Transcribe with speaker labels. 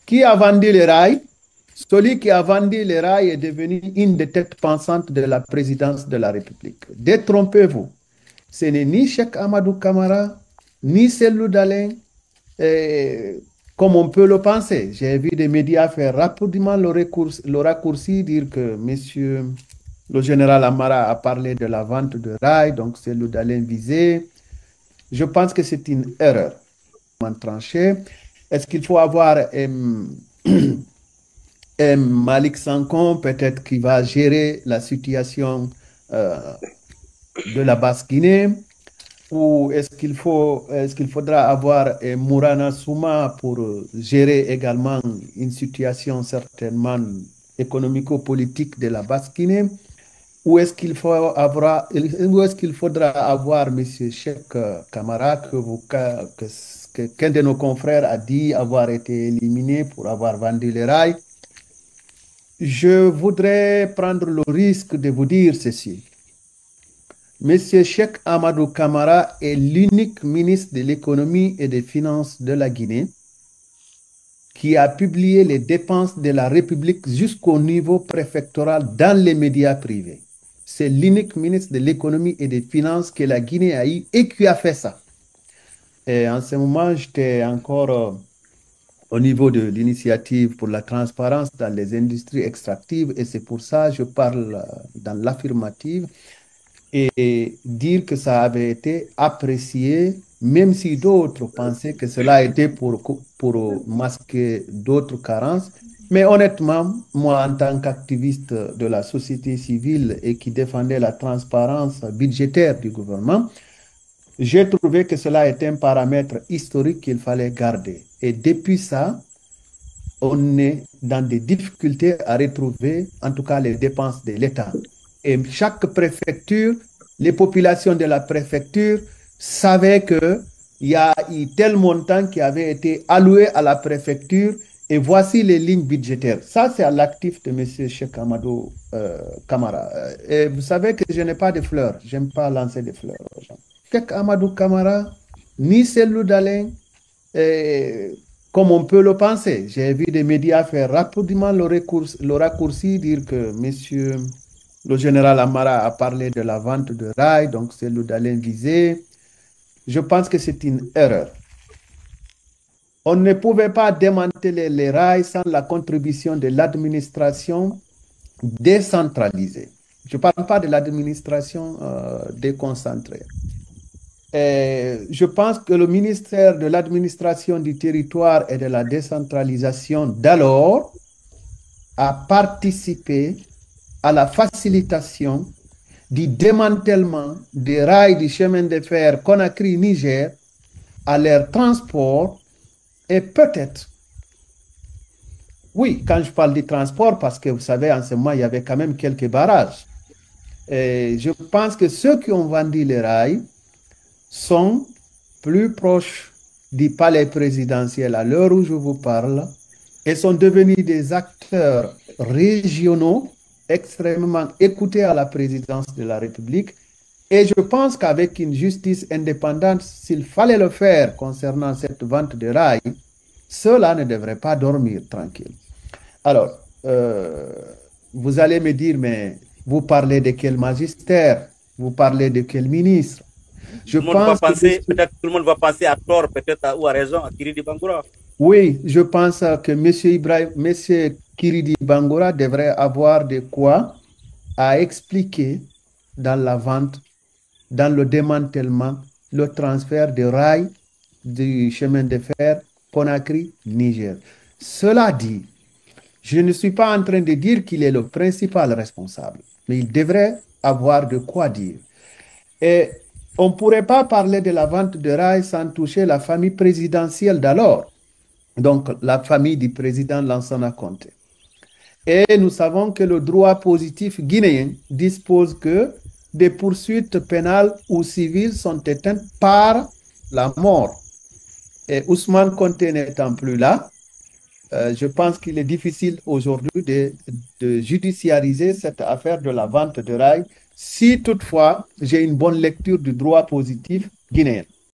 Speaker 1: Qui a vendu les rails? Celui qui a vendu les rails est devenu une des têtes pensantes de la présidence de la République. Détrompez-vous. Ce n'est ni Cheikh Amadou Kamara, ni Cellou Dalein, euh, comme on peut le penser. J'ai vu des médias faire rapidement le raccourci, dire que monsieur le général Amara a parlé de la vente de rails, donc Cellou Dalein visé. Je pense que c'est une erreur. Tranché. Est-ce qu'il faut avoir Malik Sankon, peut-être qui va gérer la situation euh, de la Basse-Guinée, ou est-ce qu'il faudra avoir Mourana Souma pour gérer également une situation certainement économico-politique de la Basse-Guinée, ou est-ce qu'il faudra avoir M. Cheikh Kamara qu'un de nos confrères a dit avoir été éliminé pour avoir vendu les rails. Je voudrais prendre le risque de vous dire ceci. Monsieur Cheikh Amadou Kamara est l'unique ministre de l'économie et des finances de la Guinée qui a publié les dépenses de la République jusqu'au niveau préfectoral dans les médias privés. C'est l'unique ministre de l'économie et des finances que la Guinée a eu et qui a fait ça. Et en ce moment, j'étais encore au niveau de l'initiative pour la transparence dans les industries extractives et c'est pour ça que je parle dans l'affirmative et dire que ça avait été apprécié, même si d'autres pensaient que cela était pour masquer d'autres carences. Mais honnêtement, moi, en tant qu'activiste de la société civile et qui défendait la transparence budgétaire du gouvernement, j'ai trouvé que cela était un paramètre historique qu'il fallait garder. Et depuis ça, on est dans des difficultés à retrouver, en tout cas, les dépenses de l'État. Et chaque préfecture, les populations de la préfecture savaient qu'il y a eu tel montant qui avait été alloué à la préfecture et voici les lignes budgétaires. Ça, c'est à l'actif de M. Cheikh Amadou Kamara. Et vous savez que je n'ai pas de fleurs. Je n'aime pas lancer des fleurs aux gens. Cheikh Amadou Kamara, ni Cellou Dalein, comme on peut le penser. J'ai vu des médias faire rapidement le raccourci, dire que monsieur le général Amara a parlé de la vente de rails, donc c'est le Dalein visé. Je pense que c'est une erreur. On ne pouvait pas démanteler les rails sans la contribution de l'administration décentralisée. Je ne parle pas de l'administration déconcentrée. Je pense que le ministère de l'administration du territoire et de la décentralisation d'alors a participé à la facilitation du démantèlement des rails du chemin de fer Conakry-Niger à leur transport et peut-être, oui, quand je parle du transport, parce que vous savez, en ce moment, il y avait quand même quelques barrages. Et je pense que ceux qui ont vendu les rails sont plus proches du palais présidentiel à l'heure où je vous parle et sont devenus des acteurs régionaux extrêmement écoutés à la présidence de la République. Et je pense qu'avec une justice indépendante, s'il fallait le faire concernant cette vente de rails, ceux-là ne devraient pas dormir tranquille. Alors, vous allez me dire, mais vous parlez de quel magistère? Vous parlez de quel ministre? Je
Speaker 2: Tout le monde va
Speaker 1: pense que
Speaker 2: penser, peut-être tout le monde va penser à tort, peut-être ou à raison, à Kiridi Bangoura.
Speaker 1: oui, je pense que M. Kiridi Bangora devrait avoir de quoi à expliquer dans la vente, dans le démantèlement, le transfert de rails du chemin de fer Conakry-Niger. Cela dit, je ne suis pas en train de dire qu'il est le principal responsable, mais il devrait avoir de quoi dire. Et on ne pourrait pas parler de la vente de rails sans toucher la famille présidentielle d'alors, donc la famille du président Lansana Conté. Et nous savons que le droit positif guinéen dispose que des poursuites pénales ou civiles sont éteintes par la mort. Et Ousmane Conté n'étant plus là, je pense qu'il est difficile aujourd'hui de judiciariser cette affaire de la vente de rails si toutefois j'ai une bonne lecture du droit positif guinéen.